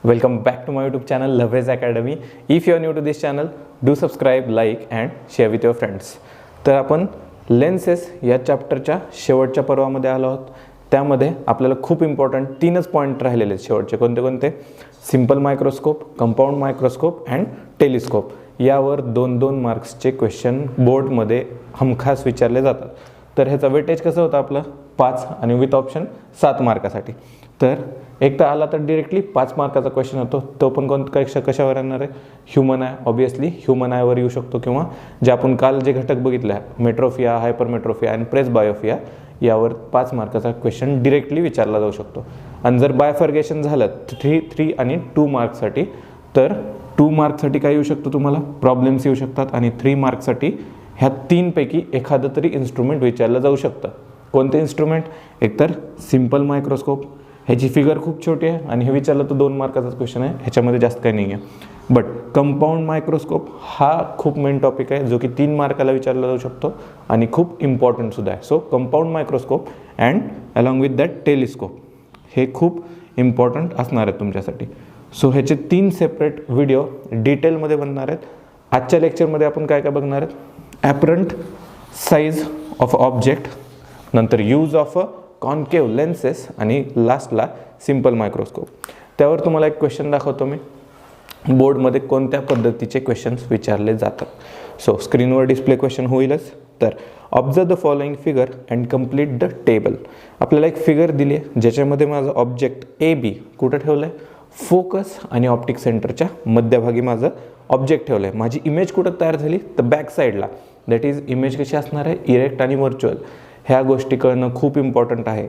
Welcome back to my YouTube channel Loveres Academy. If you are new to this channel, do subscribe, like and share with your friends. तर आपण lenses या चॅप्टरच्या शेवटच्या पर्वामध्ये आलो आहोत. त्यामध्ये आपल्याला खूप इम्पॉर्टंट तीनच पॉईंट राहिलेले आहेत शेवटचे. कोणते कोणते? Simple microscope, compound microscope and telescope. यावर 2-2 मार्क्सचे क्वेश्चन बोर्डमध्ये हमखास विचारले जातात. तर ह्याचा वेटेज कसं होतं आपलं 5 आणि विथ ऑप्शन 7 मार्कासाठी. तर एक तर आला तर डिरेक्टली 5 मार्काचा क्वेश्चन होतो. तो पण कशावर येणार आहे? Human I. ऑब्वियसली ह्युमन आयवर येऊ शकतो किंवा जे आपण काल जे घटक बघितले आहे मेट्रोफिया, हायपरमेट्रोफिया आणि प्रेसबायोफिया, यावर 5 मार्काचा क्वेश्चन डिरेक्टली विचारला जाऊ शकतो. आणि जर बायफर्गेशन झालं 3 आणि 2 मार्क्ससाठी, तर 2 मार्क्ससाठी काय येऊ शकतो तुम्हाला? प्रॉब्लेम्स येऊ शकतात. आणि 3 मार्क्ससाठी ह्या 3 पैकी एखादं तरी इन्स्ट्रुमेंट विचारलं जाऊ शकतं. कोणते इन्स्ट्रुमेंट? एकतर सिंपल मायक्रोस्कोप, ह्याची फिगर खूप छोटी आहे आणि हे विचारलं तर 2 मार्काचाच क्वेश्चन आहे, ह्याच्यामध्ये जास्त काही नाही आहे. बट कंपाऊंड मायक्रोस्कोप हा खूप मेन टॉपिक आहे जो की 3 मार्काला विचारला जाऊ शकतो आणि खूप इम्पॉर्टंट सुद्धा आहे. So compound microscope and along with that telescope हे खूप इम्पॉर्टंट असणार आहेत तुमच्यासाठी. सो ह्याचे 3 सेपरेट व्हिडिओ डिटेलमध्ये बनणार आहेत. आजच्या लेक्चरमध्ये आपण काय काय बघणार आहेत? ॲपरंट साईज ऑफ ऑब्जेक्ट, नंतर use of a concave lenses आणि लास्टला सिंपल मायक्रोस्कोप. त्यावर तुम्हाला एक क्वेश्चन दाखवतो मी, बोर्डमध्ये कोणत्या पद्धतीचे क्वेश्चन्स विचारले जातात. सो स्क्रीनवर डिस्प्ले क्वेश्चन होईलच. तर observe the following figure and complete the table. आपल्याला एक फिगर दिली आहे ज्याच्यामध्ये माझं ऑब्जेक्ट AB कुठं ठेवलं आहे? फोकस आणि ऑप्टिक सेंटरच्या मध्यभागी माझं ऑब्जेक्ट ठेवलं आहे. माझी इमेज कुठं तयार झाली? तर बॅक साईडला. दॅट इज इमेज कशी असणार आहे? इरेक्ट आणि व्हर्च्युअल. ह्या गोष्टी कळणं खूप इम्पॉर्टंट आहे.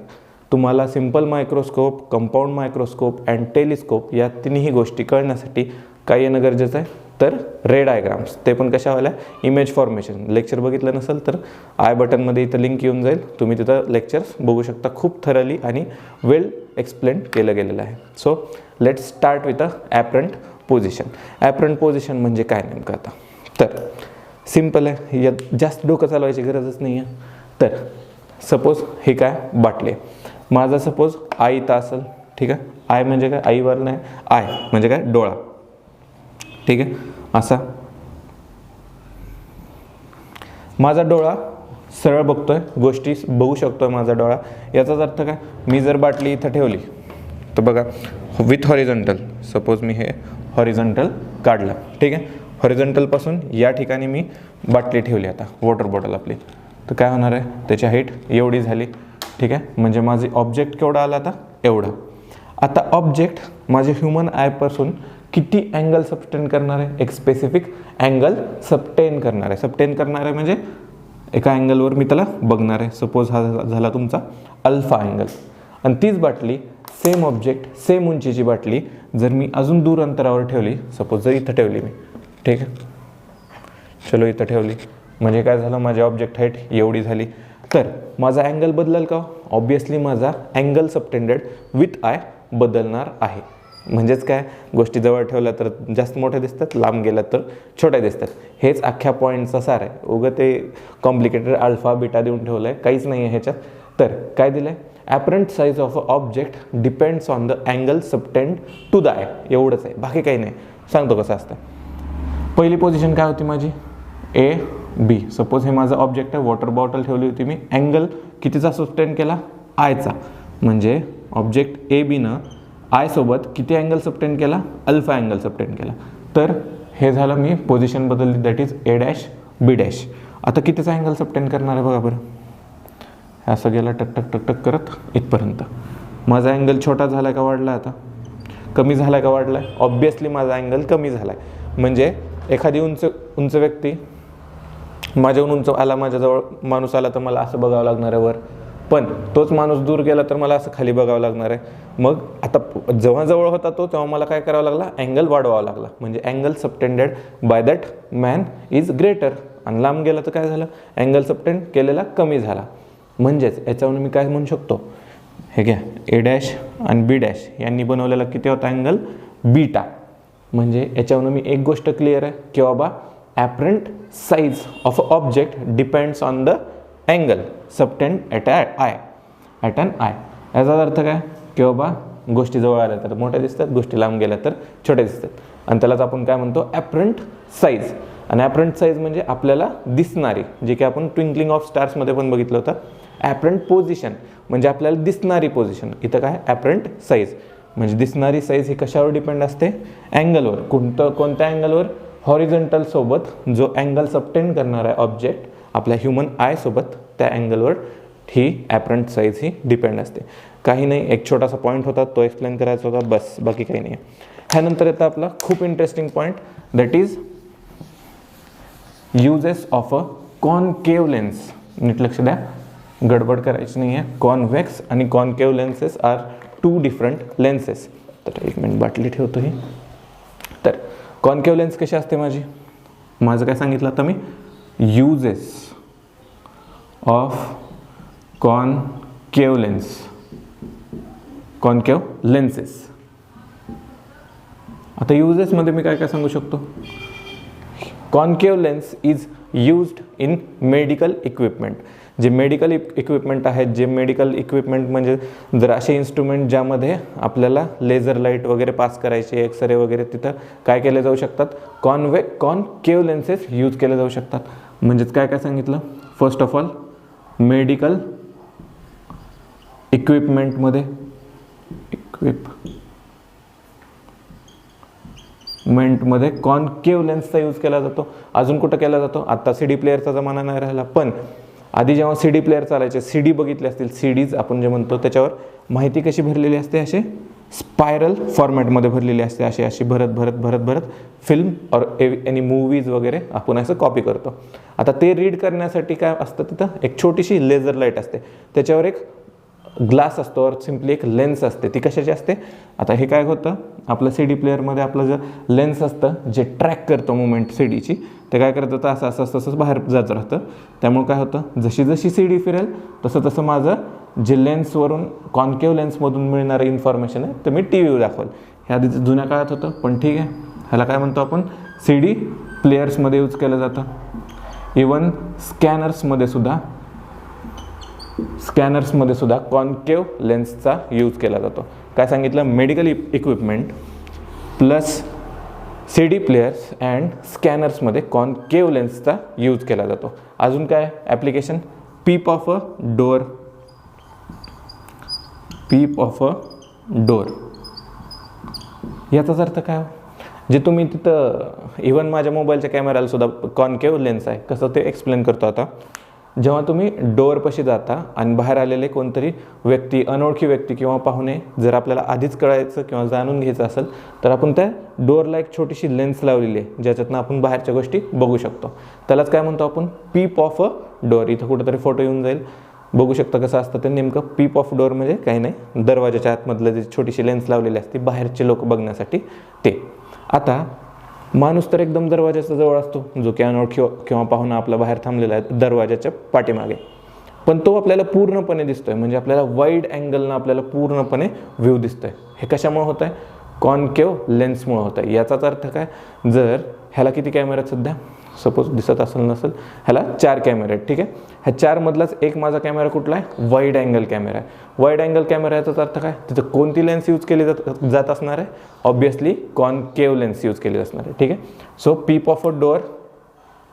तुम्हाला simple microscope, compound microscope and telescope या तिन्ही गोष्टी कळण्यासाठी काय येणं गरजेचं आहे? तर रे डायग्राम्स. ते पण कशावाल्या? Image formation. लेक्चर बघितलं नसेल तर आय बटनमध्ये इथं लिंक येऊन जाईल, तुम्ही तिथं लेक्चर्स बघू शकता. खूप थरली आणि वेल एक्सप्लेन केलं गेलेलं आहे. So let's start with a apparent position. Apparent position म्हणजे काय नेमकं आता? तर सिम्पल आहे, यात जास्त डोकं चालवायची गरजच नाही आहे. तर सपोज हे काय बाटली आहे. माझा सपोज आय इथं असेल, ठीक आहे. आय म्हणजे काय? आईवर नाही, आय म्हणजे काय? डोळा, ठीक आहे. असा माझा डोळा सरळ बघतोय, गोष्टी बघू शकतोय माझा डोळा. याचाच अर्थ काय? मी जर बाटली इथं ठेवली तर बघा विथ हॉरिझॉन्टल, सपोज मी हे हॉरिझॉन्टल काढलं, ठीक आहे. हॉरिझॉन्टलपासून या ठिकाणी मी बाटली ठेवली, आता वॉटर बॉटल आपली, तर काय होणार आहे? त्याची हाईट एवढी झाली, ठीक आहे. म्हणजे माझे ऑब्जेक्ट केवढा आला? आता एवढा. आता ऑब्जेक्ट माझे ह्युमन आयपासून किती अँगल सबटेन करणार आहे? एक स्पेसिफिक अँगल सबटेन करणार आहे. सबटेन करणार आहे म्हणजे एका अँगलवर मी त्याला बघणार आहे. सपोज हा झाला तुमचा अल्फा अँगल. आणि तीच बाटली, सेम ऑब्जेक्ट, सेम उंचीची बाटली जर मी अजून दूर अंतरावर ठेवली, सपोज जर इथं ठेवली मी, ठीक आहे, चलो इथं ठेवली, म्हणजे काय झालं? माझी ऑब्जेक्ट हाईट एवढी झाली. तर माझा अँगल बदलेल का? ऑब्वियसली माझा अँगल सबटेंडेड विथ आय बदलणार आहे. म्हणजेच काय? गोष्टी जवळ ठेवल्या तर जास्त मोठ्या दिसतात, लांब गेल्या तर छोट्या दिसतात. हेच अख्ख्या पॉईंटचा सार आहे. उगं ते कॉम्प्लिकेटेड अल्फा बीटा देऊन ठेवलं आहे, काहीच नाही आहे ह्याच्यात. तर काय दिलं आहे? Apparent size of a object depends on the angle subtend to the eye. एवढंच आहे, बाकी काही नाही. सांगतो कसं असतं. पहिली पोझिशन काय होती माझी? AB. सपोज हे माझं ऑब्जेक्ट आहे, वॉटर बॉटल ठेवली होती मी. अँगल कितीचा सबटेंड केला? आयचा. म्हणजे ऑब्जेक्ट ABनं आयसोबत किती अँगल सबटेंड केला? अल्फा अँगल सबटेंड केला. तर हे झालं, मी पोझिशन बदलली, दॅट इज A', B'. आता कितीचा अँगल सबटेंड करणार आहे बघा बरं. असं गेला टक टक टक टक करत इथपर्यंत. माझा अँगल छोटा झाला आहे का वाढला? आता कमी झाला आहे का वाढला आहे? ऑब्वियसली माझा अँगल कमी झाला आहे. म्हणजे एखादी उंच व्यक्ती माझ्याहून उंच आला, माझ्याजवळ माणूस आला तर मला असं बघावं लागणार आहे वर. पण तोच माणूस दूर गेला तर मला असं खाली बघावं लागणार आहे. मग आता जेव्हा जवळ होता तो, तेव्हा मला काय करावं लागला? अँगल वाढवावा लागला. म्हणजे angle subtended bye that man is greater. आणि लांब गेला तर काय झालं? अँगल सबटेंड केलेला कमी झाला. म्हणजेच याच्यावरून मी काय म्हणू शकतो? हे घ्या, A' आणि B' यांनी बनवलेला किती होता अँगल? बीटा. म्हणजे याच्यावरून मी एक गोष्ट क्लिअर आहे की बाबा apparent size of a object depends on the angle subtend at an eye. याचा अर्थ काय? की बाबा गोष्टी जवळ आल्या तर मोठ्या दिसतात, गोष्टी लांब गेल्या तर छोट्या दिसतात. आणि त्यालाच आपण काय म्हणतो, ॲपरंट साईज. आणि ॲपरंट साईज म्हणजे आपल्याला दिसणारी, जे की आपण ट्विंकलिंग ऑफ स्टार्समध्ये पण बघितलं होतं. ॲपरंट पोझिशन म्हणजे आपल्याला दिसणारी पोझिशन. इथं काय ॲपरंट साईज म्हणजे दिसणारी साईज ही कशावर डिपेंड असते, अँगलवर. कोणत्या अँगलवर, हॉरिझॉन्टल सोबत जो अँगल सबटेंड करणार आहे ऑब्जेक्ट आपल्या ह्युमन आय सोबत, त्या अँगलवर ही ॲपरंट साईज ही डिपेंड असते. काही नाही, एक छोटासा पॉईंट होता तो एक्सप्लेन करायचा होता, बस, बाकी काही नाही. ह्यानंतर येतं आपला खूप interesting point, that is uses of a concave lens. नीट लक्ष द्या, गडबड करायची नाही आहे. कॉन्व्हेक्स आणि concave lenses are two different lenses. तर एक मिनिट बाटली ठेवतो ही. तर कॉनकेव लेन्स कशी असते माझं काय सांगितलं आता मी, युजेस ऑफ कॉनकेव लेन्सेस. आता युजेसमध्ये मी काय काय सांगू शकतो. Concave lens is used in medical equipment. जे मेडिकल इक्विपमेंट आहेत, जे मेडिकल इक्विपमेंट म्हणजे जर असे इन्स्ट्रुमेंट ज्यामध्ये आपल्याला लेझर लाईट वगैरे पास करायचे, एक्सरे वगैरे, तिथं काय केले जाऊ शकतात, कॉनकेव लेन्सेस यूज केले जाऊ शकतात. म्हणजेच काय काय सांगितलं, फर्स्ट ऑफ ऑल मेडिकल इक्विपमेंटमध्ये कॉनकेव लेन्सचा यूज केला जातो. अजून कुठं केला जातो, आता CD प्लेअरचा जमाना नाही राहिला, पण आधी जेव्हा CD प्लेअर चालायचे, CD बघितले असतील, CDज आपण जे म्हणतो, त्याच्यावर माहिती कशी भरलेली असते, असे स्पायरल फॉर्मॅटमध्ये भरलेली असते. अशी भरत फिल्म और एनी मूवीज वगैरे आपण असं कॉपी करतो. आता ते रीड करण्यासाठी काय असतं, तिथं एक छोटीशी लेझर लाईट असते, त्याच्यावर एक ग्लास असतो और सिम्पली एक लेन्स असते. ती कशाची असते, आता हे काय होतं, आपलं CD प्लेअरमध्ये आपलं जे लेन्स असतं, जे ट्रॅक करतं मुवमेंट CDची, ते काय करत होतं, असं बाहेर जात राहतं. त्यामुळे काय होतं, जशी CD फिरेल तसं माझं जे लेन्सवरून कॉनकेव लेन्समधून मिळणारं इन्फॉर्मेशन आहे ते मी TV दाखवलं. हे आधी जुन्या काळात होतं, पण ठीक आहे, ह्याला काय म्हणतो आपण, CD प्लेयर्समध्ये यूज केलं जातं. इवन स्कॅनर्समध्ये सुद्धा कॉनकेव लेन्सचा यूज केला जातो. काय सांगितलं, medical equipment plus CD players and स्कॅनर्समध्ये कॉनकेव लेन्सचा यूज केला जातो. अजून काय application, peep of a door. याचाच अर्थ काय, जे तुम्ही तिथं इवन माझ्या मोबाईलच्या कॅमेराला सुद्धा कॉनकेव लेन्स आहे, कसं ते एक्सप्लेन करतो आता. जेव्हा तुम्ही डोअरपाशी जाता आणि बाहेर आलेले कोणतरी व्यक्ती, अनोळखी व्यक्ती किंवा पाहुणे जर आपल्याला आधीच कळायचं किंवा जाणून घ्यायचं असेल, तर आपण त्या डोअरला एक छोटीशी लेन्स लावलेली आहे, ज्याच्यातनं आपण बाहेरच्या गोष्टी बघू शकतो. त्यालाच काय म्हणतो आपण, पीप ऑफ अ डोअर. इथं कुठंतरी फोटो येऊन जाईल, बघू शकता कसं असतं ते. नेमकं पीप ऑफ डोअर म्हणजे काही नाही, दरवाजाच्या आतमधलं जे छोटीशी लेन्स लावलेली असते बाहेरचे लोक बघण्यासाठी ते. आता माणूस तर एकदम दरवाजाच्या जवळ असतो, जो की अनोळखी किंवा पाहुणा आपला बाहेर थांबलेला आहे दरवाजाच्या पाठीमागे, पण तो आपल्याला पूर्णपणे दिसतोय, म्हणजे आपल्याला वाईड अँगलनं आपल्याला पूर्णपणे व्ह्यू दिसतोय. हे कशामुळे होत आहे, कॉनकेव लेन्समुळे होत आहे. याचाच अर्थ काय, जर ह्याला किती कॅमेरे आहेत सध्या, सपोज दिसत असेल नसेल, ह्याला 4 कॅमेरे आहेत, ठीक आहे. ह्या 4 मधलाच एक माझा कॅमेरा कुठला आहे, वाईड अँगल कॅमेरा आहे. वाईड अँगल कॅमेरा याचाच अर्थ काय, तिथं कोणती लेन्स यूज केली जात असणार आहे, ऑब्विसली कॉनकेव लेन्स यूज केली असणार आहे, ठीक आहे. So peep of a door,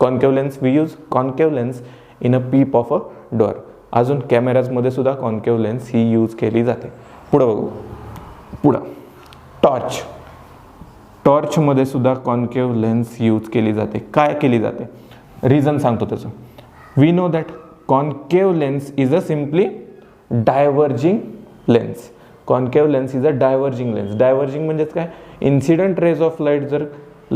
concave lens, we use concave lens in a peep of a door. अजून कॅमेराजमध्ये सुद्धा कॉनकेव लेन्स ही यूज केली जाते. पुढं बघू, टॉर्चमध्ये सुद्धा कॉनकेव लेन्स यूज केली जाते. काय केली जाते, रिझन सांगतो त्याचं. We know that concave lens is a simply diverging lens. Concave lens is a diverging lens. Diverging म्हणजेच काय, इन्सिडेंट रेज ऑफ लाईट जर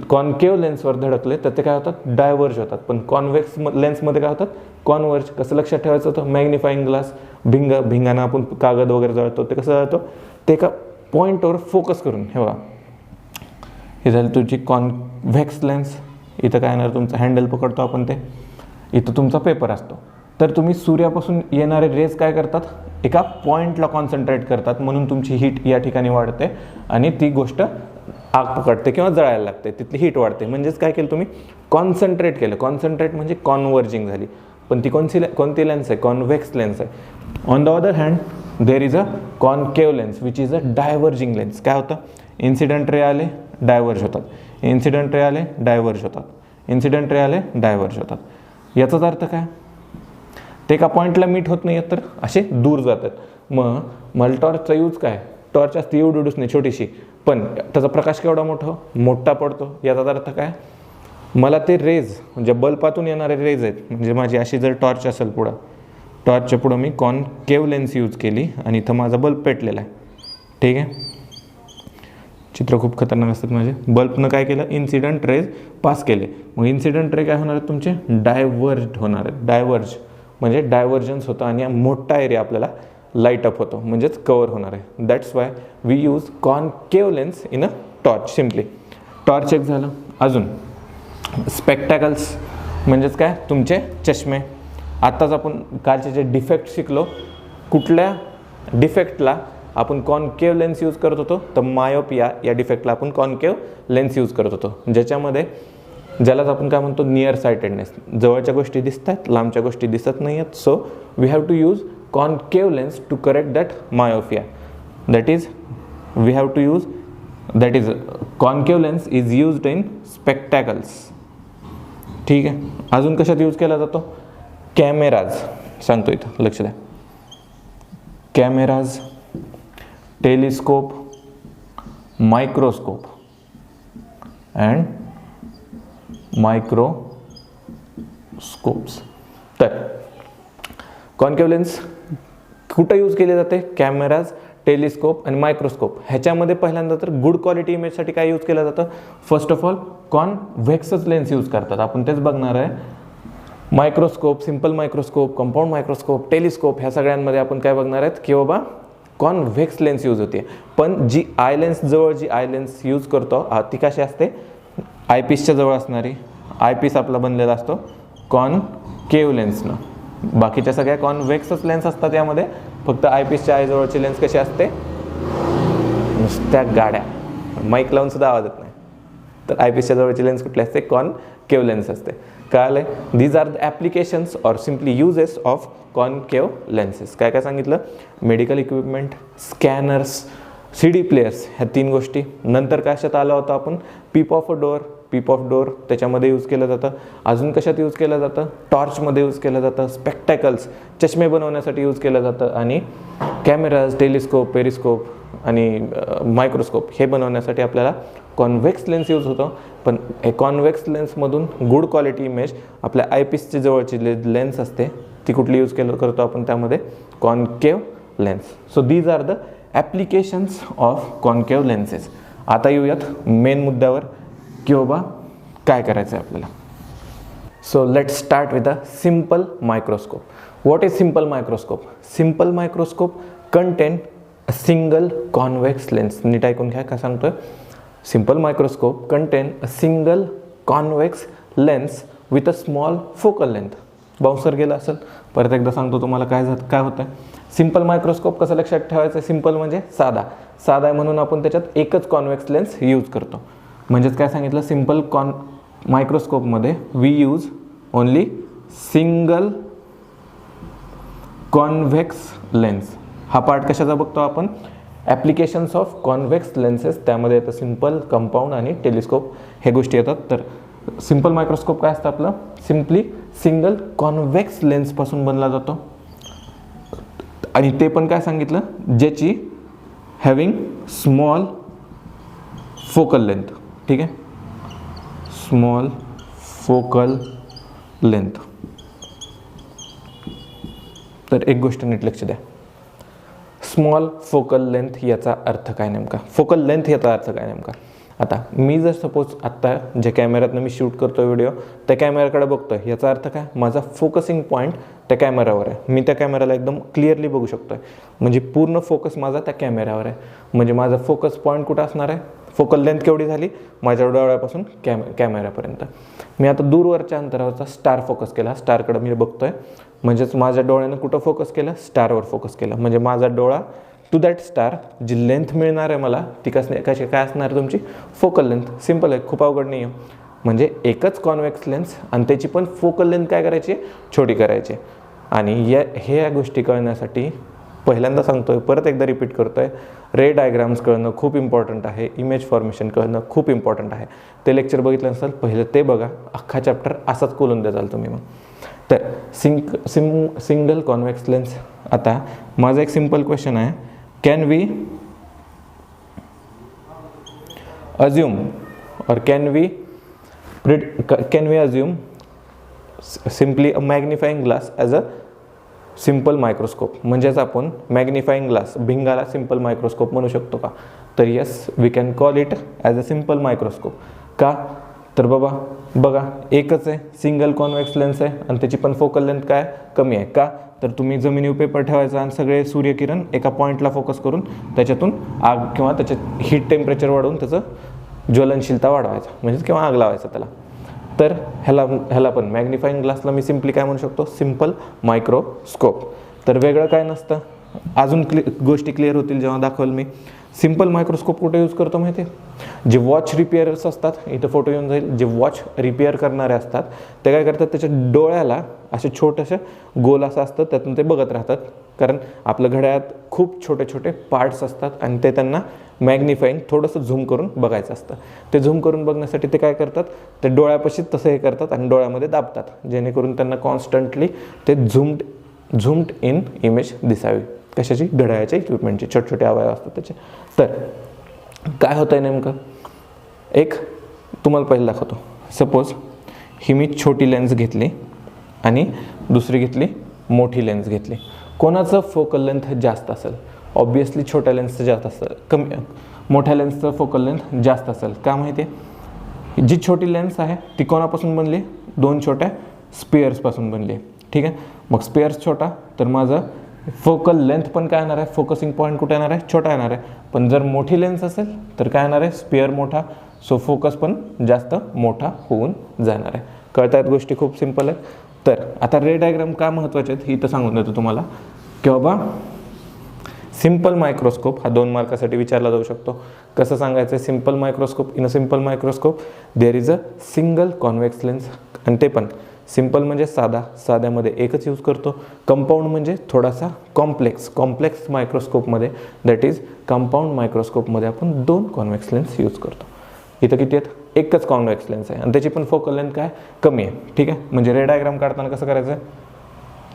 कॉनकेव लेन्सवर धडकले तर ते काय होतात, डायव्हर्ज होतात. पण कॉन्व्हेक्स लेन्समध्ये काय होतात, कॉन्व्हर्ज. कसं लक्षात ठेवायचं होतं, मॅग्निफाईंग ग्लास, भिंगानं आपण कागद वगैरे जळतो, ते कसं जातो, ते एका पॉईंटवर फोकस करून. हे बघा, हे झालं तुझी कॉन्व्हेक्स लेन्स. इथं काय येणार, तुमचं हँडल पकडतो आपण, ते इथं तुमचा पेपर असतो. तर तुम्ही सूर्यापासून येणारे रेज काय करतात, एका पॉईंटला कॉन्सन्ट्रेट करतात, म्हणून तुमची हीट या ठिकाणी वाढते आणि ती गोष्ट आग पकडते किंवा जळायला लागते, तिथली हीट वाढते. म्हणजेच काय केलं तुम्ही, कॉन्सन्ट्रेट केलं. कॉन्सन्ट्रेट म्हणजे कॉन्व्हर्जिंग झाली. पण ती कोणती लेन्स आहे, कॉन्व्हेक्स लेन्स आहे. On the other hand there is a concave lens which is a diverging lens. काय होतं, इन्सिडेंट रे आले डायव्हर्ज होतात, इन्सिडेंट रे आले डायव्हर्ज होतात, इन्सिडेंट रे आले डायव्हर्ज होतात. याचाच अर्थ काय, ते एका पॉईंटला मीट होत नाही तर असे दूर जातात. मग मला टॉर्चचा यूज काय, टॉर्च असते एवढीच नाही छोटीशी, पण त्याचा प्रकाश केवढा मोठा पडतो. याचा अर्थ काय, मला ते रेज म्हणजे बल्बातून येणारे रेज आहेत, म्हणजे माझी अशी जर टॉर्च असेल पुढं, टॉर्चच्या पुढं मी कॉन्केव लेन्स यूज केली आणि इथं माझा बल्ब पेटलेला आहे. ठीक आहे, चित्र खूप खतरनाक असतात माझे. बल्बनं काय केलं, इन्सिडंट रेज पास केले. मग इन्सिडंट रे काय होणार आहेत तुमचे, डायव्हर्ज होणार आहेत. डायव्हर्ज म्हणजे डायव्हर्जन्स होतं आणि मोठा एरिया आपल्याला लाईट अप होतो, म्हणजेच कवर होणार आहे. That's why we use concave lens in a torch. Simply torch एक झालं. अजून स्पेक्टॅकल्स म्हणजेच काय, तुमचे चष्मे. आत्ताच आपण कालचे जे डिफेक्ट शिकलो, कुठल्या डिफेक्टला आपण कॉन्केव लेन्स यूज करत होतो, तर मायोपिया या डिफेक्टला आपण कॉन्केव लेन्स यूज करत होतो, ज्याच्यामध्ये ज्यालाच आपण काय म्हणतो, नियर सायटेडनेस. जवळच्या गोष्टी दिसतात, लांबच्या गोष्टी दिसत नाही आहेत. So we have to use concave lens to correct that myopia. That is we have to use, that is concave lens is used in spectacles. ठीक आहे, अजून कशात यूज केला जातो, कॅमेराज. सांगतो इथं लक्ष द्या, कॅमेराज, टेलिस्कोप, मायक्रोस्कोप अँड मायक्रोस्कोप्स. तर कॉन्केव लेन्स कुठं यूज केले जाते, कॅमेराज, टेलिस्कोप आणि मायक्रोस्कोप. ह्याच्यामध्ये पहिल्यांदा तर गुड क्वालिटी इमेजसाठी काय यूज केलं जातं, फर्स्ट ऑफ ऑल कॉन्व्हेक्सच लेन्स यूज करतात. आपण तेच बघणार आहे. Microscope, simple microscope, compound microscope, telescope, ह्या सगळ्यांमध्ये आपण काय बघणार आहेत की बाबा कॉन्व्हेक्स लेन्स यूज होते. पण जी आय लेन्स जवळ जी आय लेन्स यूज करतो ती कशी असते, आयपीसच्या जवळ असणारी. आयपीस आपला बनलेला असतो कॉन्केव लेन्सनं. बाकीच्या सगळ्या कॉन्व्हेक्सच लेन्स असतात यामध्ये. फक्त आयपीसच्या आयजवळची लेन्स कशी असते, नुसत्या गाड्या, माईक लावून सुद्धा आवाज येत नाही. तर आयपीसच्या जवळची लेन्स कुठली असते, कॉन्केव लेन्स असते. कळालं, these are the applications or simply uses of concave lenses. काय काय सांगितलं, medical equipment, scanners, CD players, ह्या 3 गोष्टी. नंतर कशात आलं होतं आपण, पीप ऑफ डोअर त्याच्यामध्ये यूज केलं जातं. अजून कशात यूज केलं जातं, टॉर्चमध्ये यूज केलं जातं. स्पेक्टॅकल्स, चष्मे बनवण्यासाठी यूज केलं जातं. आणि कॅमेराज, टेलिस्कोप, पेरिस्कोप आणि मायक्रोस्कोप हे बनवण्यासाठी आपल्याला कॉन्व्हेक्स लेन्स यूज होतो. पण हे कॉन्व्हेक्स लेन्समधून गुड क्वालिटी इमेज आपल्या आयपीसची जवळची लेन्स असते ती कुठली यूज करतो आपण, त्यामध्ये concave lens. So these are the applications of concave lenses. आता येऊयात मेन मुद्द्यावर की बाबा काय करायचं आहे आपल्याला. So let's start with a simple microscope. What is simple microscope? Simple microscope contain a single convex lens. नीट ऐकून घ्या काय सांगतोय. Simple microscope contain a single convex lens with a small focal length. Bouncer गेला असेल, परत एकदा सांगतो तुम्हाला काय होतं. सिम्पल मायक्रोस्कोप कसं लक्षात ठेवायचं, सिम्पल म्हणजे साधा आहे म्हणून आपण त्याच्यात एकच कॉन्व्हेक्स लेन्स यूज करतो. म्हणजेच काय सांगितलं, सिम्पल मायक्रोस्कोपमध्ये we use only single convex lens. हा पार्ट कशाचा बघतो आपण, ॲप्लिकेशन्स ऑफ कॉन्व्हेक्स लेन्सेस. त्यामध्ये येतं सिम्पल, कंपाऊंड आणि टेलिस्कोप हे गोष्टी येतात. तर सिम्पल मायक्रोस्कोप काय असतं आपलं, सिम्पली सिंगल कॉन्व्हेक्स लेन्सपासून बनला जातो. आणि ते पण काय सांगितलं, ज्याची हॅविंग स्मॉल फोकल लेंथ. ठीक आहे, स्मॉल फोकल लेंथ. तर एक गोष्ट नीट लक्ष द्या, स्मॉल फोकल लेंथ याचा अर्थ काय नेमका, फोकल लेंथ याचा अर्थ काय नेमका. आता मी जर सपोज आत्ता ज्या कॅमेऱ्यातनं मी शूट करतो व्हिडिओ, त्या कॅमेऱ्याकडे बघतोय, याचा अर्थ काय, माझा फोकसिंग पॉईंट त्या कॅमेऱ्यावर आहे. मी त्या कॅमेऱ्याला एकदम क्लिअरली बघू शकतोय. म्हणजे पूर्ण फोकस माझा त्या कॅमेऱ्यावर आहे. म्हणजे माझा फोकस पॉईंट कुठं असणार आहे, फोकल लेंथ केवढी झाली, माझ्या डोळ्यापासून कॅमेऱ्यापर्यंत. मी आता दूरवरच्या अंतरावरचा स्टार फोकस केला, स्टारकडे मी बघतोय. म्हणजेच माझ्या डोळ्यानं कुठं फोकस केलं, स्टारवर फोकस केलं. म्हणजे माझा डोळा टू दॅट स्टार जी लेंथ मिळणार आहे मला, ती काय असणार आहे तुमची, फोकल लेंथ. सिम्पल आहे, खूप अवघड नाही आहे. म्हणजे एकच कॉन्व्हेक्स लेन्स आणि त्याची पण फोकल लेंथ काय करायची, छोटी करायची. आणि ह्या गोष्टी कळण्यासाठी पहिल्यांदा सांगतोय, परत एकदा रिपीट करतोय, रे डायग्राम्स कळणं खूप इम्पॉर्टंट आहे, इमेज फॉर्मेशन कळणं खूप इम्पॉर्टंट आहे. ते लेक्चर बघितलं नसेल पहिलं ते बघा, अख्खा चॅप्टर असाच खोलून द्याल तुम्ही. मग तर सिंगल कॉन्व्हेक्स लेन्स. आता माझा एक सिंपल क्वेश्चन आहे, can we assume or can we assume simply a magnifying glass as a simple microscope. म्हणजेच आपण मॅग्निफाईंग ग्लास भिंगाला सिम्पल मायक्रोस्कोप म्हणू शकतो का? तर yes, we can call it as a simple microscope. का? तर बाबा बघा, एकच आहे, सिंगल कॉन्व्हेक्स लेन्स आहे आणि त्याची पण फोकल लेंथ काय कमी आहे. का? तर तुम्ही जमिनीवर पेपर ठेवायचा आणि सगळे सूर्यकिरण एका पॉईंटला फोकस करून त्याच्यातून आग किंवा त्याच्यात हीट टेम्परेचर वाढवून त्याचं ज्वलनशीलता वाढवायचा, म्हणजे किंवा आग लावायचा त्याला. तर ह्याला पण मॅग्निफाईंग ग्लासला मी सिम्पली काय म्हणू शकतो? Simple microscope. तर वेगळं काय नसतं. अजून गोष्टी क्लिअर होतील जेव्हा दाखवेल मी. सिम्पल मायक्रोस्कोप कुठे यूज करतो माहिती आहे? जे वॉच रिपेअरर्स असतात, इथं फोटो येऊन जाईल, जे वॉच रिपेअर करणारे असतात ते काय करतात, त्याच्या डोळ्याला असे छोटेसे गोल असं असतं, त्यातून ते बघत राहतात. कारण आपल्या घड्याळात खूप छोटे छोटे पार्ट्स असतात आणि ते त्यांना मॅग्निफाईंग थोडंसं झूम करून बघायचं असतं. ते झूम करून बघण्यासाठी ते काय करतात, ते डोळ्यापाशी तसं हे करतात आणि डोळ्यामध्ये दाबतात, जेणेकरून त्यांना कॉन्स्टंटली ते झूम्ड इन इमेज दिसावी. कशाची? घड्याळाच्या इक्विपमेंटची, छोटे छोटे अवयव असतात त्याचे. तर काय होतं आहे नेमकं, एक तुम्हाला पहिलं दाखवतो. सपोज ही मी छोटी लेन्स घेतली आणि दुसरी घेतली मोठी लेन्स घेतली. कोणाचं फोकल लेंथ जास्त असेल? ऑब्वियसली छोट्या लेन्सचं जास्त असेल, कमी मोठ्या लेन्सचं फोकल लेंथ जास्त असेल. का माहिती आहे? जी छोटी लेन्स आहे ती कोणापासून बनली? दोन छोट्या स्पेअर्सपासून बनली. ठीक आहे, मग स्पेअर्स छोटा, तर माझं फोकल लेंथ पण काय येणार आहे, फोकसिंग पॉईंट कुठे येणार आहे? छोटा येणार आहे. पण जर मोठी लेन्स असेल तर काय येणार आहे? स्पेअर मोठा, सो फोकस पण जास्त मोठा होऊन जाणार आहे. कळतायत गोष्टी? खूप सिम्पल आहे. तर आता रे डायग्राम का महत्त्वाचे आहेत ही तर सांगून देतो तुम्हाला, की बाबा सिम्पल मायक्रोस्कोप हा 2 मार्कासाठी विचारला जाऊ शकतो. कसं सांगायचं? Simple microscope, in a simple microscope there is a single convex lens, आणि ते पण सिम्पल म्हणजे साध्यामध्ये एकच यूज करतो. कंपाऊंड म्हणजे थोडासा कॉम्प्लेक्स मायक्रोस्कोपमध्ये, दॅट इज कंपाऊंड मायक्रोस्कोपमध्ये आपण 2 कॉन्व्हेक्स लेन्स यूज करतो. इथं किती आहेत? एकच कॉन्व्हेक्स लेन्स आहे आणि त्याची पण फोकल लेंथ काय कमी आहे. ठीक आहे, म्हणजे रे डायग्राम काढताना कसं करायचं आहे,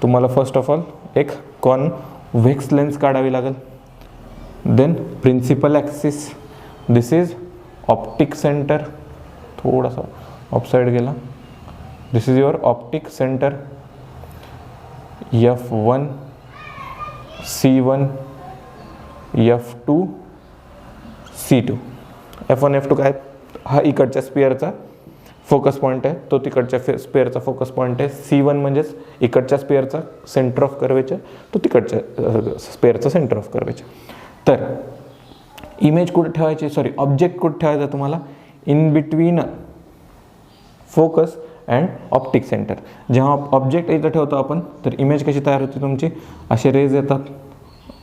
तुम्हाला फर्स्ट ऑफ ऑल एक कॉन्व्हेक्स लेन्स काढावी लागेल. Then principal axis, this is optic centre, थोडासा ऑफसाइड गेला, this is your optic centre, F1 C1 F2 C2. F1 F2 काय? हा इकडच्या स्पेअरचा फोकस पॉईंट आहे, तो तिकडच्या स्पेअरचा फोकस पॉईंट आहे. C1 म्हणजेच इकडच्या स्पेअरचा सेंटर ऑफ कर्वेचर, तो तिकडच्या स्पेअरचा सेंटर ऑफ कर्वेचर. तर इमेज कुठे ठेवायची, ऑब्जेक्ट कुठे ठेवायचा तुम्हाला? In between focus and optic centre. जेव्हा ऑब्जेक्ट इथं ठेवतो आपण, तर इमेज कशी तयार होते तुमची? असे रेज येतात.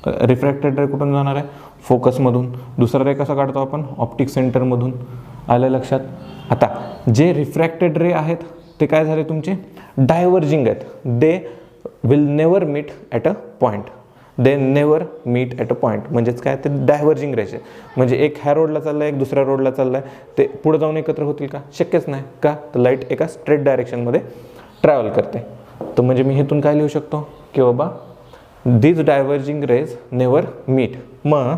रिफ्रॅक्टेड रे कुठून जाणार आहे? फोकसमधून. दुसरा रे कसा काढतो आपण? ऑप्टिक सेंटरमधून. आलं लक्षात? आता जे रिफ्रॅक्टेड रे आहेत ते काय झाले तुमचे? डायव्हर्जिंग आहेत. They will never meet at a point. म्हणजेच काय? ते डायव्हर्जिंग रेज आहे. म्हणजे एक ह्या रोडला चालला आहे, एक दुसऱ्या रोडला चालला आहे, ते पुढे जाऊन एकत्र होतील का? शक्यच नाही. का? तर लाईट एका स्ट्रेट डायरेक्शनमध्ये ट्रॅव्हल करते. तर म्हणजे मी इथून काय लिहू शकतो, की बाबा दिस डायव्हर्जिंग रेज नेवर मीट. मग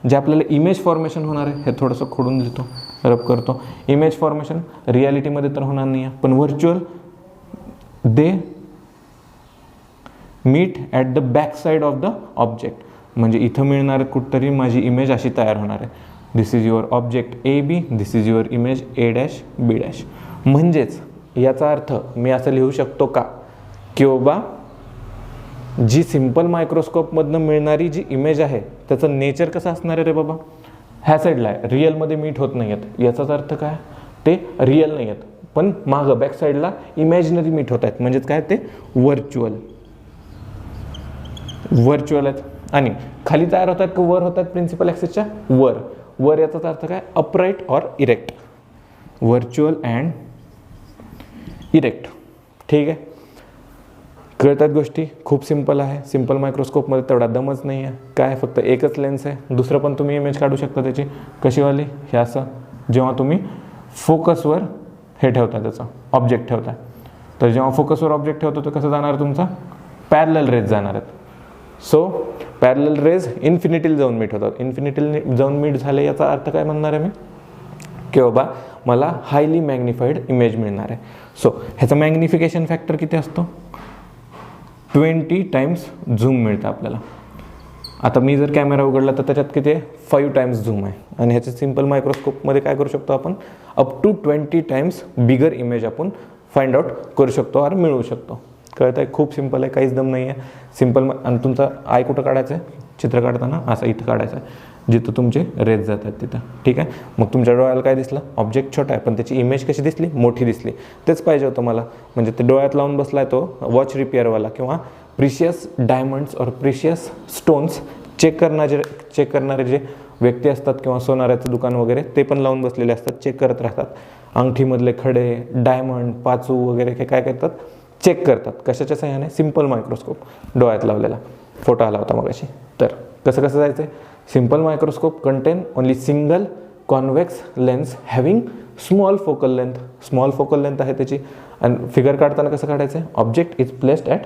जे आपल्याला इमेज फॉर्मेशन होणार आहे, हे थोडंसं खोडून लिहितो, रब करतो. इमेज फॉर्मेशन रियालिटीमध्ये तर होणार नाही आहे, पण virtual they meet at the back side of the object. म्हणजे इथं मिळणार कुठतरी माझी इमेज अशी तयार होणार आहे. This is your object A B, this is your image A', B'. म्हणजेच याचा अर्थ मी असं लिहू शकतो का, की बाबा जी सिम्पल मायक्रोस्कोपमधनं मिळणारी जी इमेज आहे त्याचं नेचर कसं असणार आहे रे बाबा? ह्या साईडला आहे, रिअलमध्ये मीट होत नाही आहेत. याचाच अर्थ काय? ते रिअल नाही आहेत, पण मागं बॅक साईडला इमॅजिनरी मीट होत आहेत. म्हणजेच काय? ते व्हर्च्युअल आहेत. आणि खाली तयार होत आहेत की वर होत आहेत? प्रिन्सिपल ॲक्सिसच्या वर. याचाच अर्थ काय? Upright or erect. Virtual and erect. ठीक आहे. कळतात गोष्टी, खूप सिंपल आहे. सिंपल मायक्रोस्कोपमध्ये तेवढा दमच नाही आहे. काय फक्त एकच लेन्स आहे. दुसरं पण तुम्ही इमेज काढू शकता त्याची. कशीवाली? हे असं जेव्हा तुम्ही फोकसवर हे ठेवता, त्याचा ऑब्जेक्ट ठेवता, तर जेव्हा फोकसवर ऑब्जेक्ट ठेवतो तर कसं जाणार तुमचा? पॅरलल रेज जाणार आहेत. सो पॅरलल रेज इन्फिनिटीला जाऊन मीट होतात. इन्फिनिटीला जाऊन मीट झाले याचा अर्थ काय म्हणणार आहे मी? की बाबा मला हायली मॅग्निफाईड इमेज मिळणार आहे. सो ह्याचा मॅग्निफिकेशन फॅक्टर किती असतो? 20 टाइम्स झूम मिळतं आपल्याला. आता मी जर कॅमेरा उघडला तर त्याच्यात किती आहे? 5 टाइम्स झूम आहे. आणि ह्याच्या सिंपल मायक्रोस्कोपमध्ये काय करू शकतो आपण? Up to 20 times bigger image आपण फाइंड आउट करू शकतो और मिळवू शकतो. कळत आहे? खूप सिंपल आहे, काहीच दम नाही आहे. सिंपल. आणि तुमचा आय कुठं काढायचं आहे? चित्र काढताना असं इथं काढायचं आहे जिथं तुमचे रेज जातात तिथं. ठीक आहे. मग तुमच्या डोळ्याला काय दिसलं? ऑब्जेक्ट छोटा आहे पण त्याची इमेज कशी दिसली? मोठी दिसली. तेच पाहिजे होतं मला. म्हणजे ते डोळ्यात लावून बसलाय तो वॉच रिपेअरवाला किंवा प्रिशियस डायमंड्स और प्रिशियस स्टोन्स चेक करणारे जे व्यक्ती असतात किंवा सोनाराचं दुकान वगैरे ते पण लावून बसलेले असतात, चेक करत राहतात. अंगठीमधले खडे, डायमंड, पाचू वगैरे हे काय करतात? चेक करतात. कशाच्या सहाय्याने? सिंपल मायक्रोस्कोप डोळ्यात लावलेला. फोटो आला होता मगाशी. तर कसं जायचं आहे? Simple microscope content only single convex lens having small focal length. Small focal length आहे त्याची. आणि फिगर काढताना कसं काढायचं आहे? Object is placed at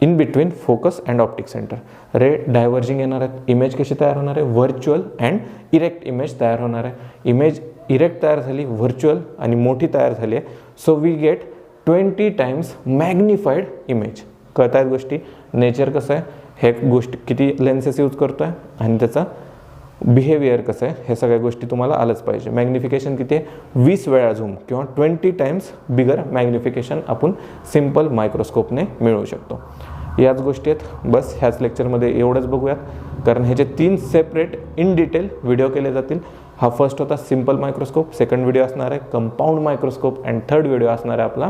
in between focus and optic centre. Ray diverging येणार आहेत. इमेज कशी तयार होणार आहे? व्हर्च्युअल अँड इरेक्ट इमेज तयार होणार आहे. इमेज इरेक्ट तयार झाली, व्हर्च्युअल आणि मोठी तयार झाली आहे. So we get 20 times magnified image. कळत आहेत गोष्टी? नेचर कसं आहे, हे गोष्टी किती लेन्सेस यूज करतो आहे आणि त्याचा बिहेवियर कसं आहे, हे सगळ्या गोष्टी तुम्हाला आलंच पाहिजे. मॅग्निफिकेशन किती आहे? 20 वेळा झूम किंवा 20 टाइम्स बिगर मॅग्निफिकेशन आपण सिंपल मायक्रोस्कोपने मिळवू शकतो. याच गोष्टी आहेत. बस ह्याच लेक्चरमध्ये एवढंच बघूयात, कारण ह्याचे 3 सेपरेट इन डिटेल व्हिडिओ केले जातील. हा फर्स्ट होता सिंपल मायक्रोस्कोप, सेकंड व्हिडिओ असणार आहे compound microscope and third video असणार आहे आपला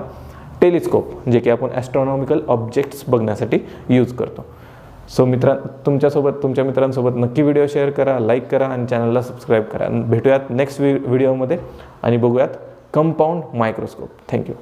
टेलिस्कोप, जे की आपण ॲस्ट्रॉनॉमिकल ऑब्जेक्ट्स बघण्यासाठी यूज करतो. सो तुमच्या मित्रांसोबत नक्की व्हिडिओ शेअर करा, लाईक करा आणि चॅनलला सबस्क्राईब करा. भेटूयात नेक्स्ट व्हिडिओमध्ये आणि बघूयात कंपाऊंड मायक्रोस्कोप. थँक्यू.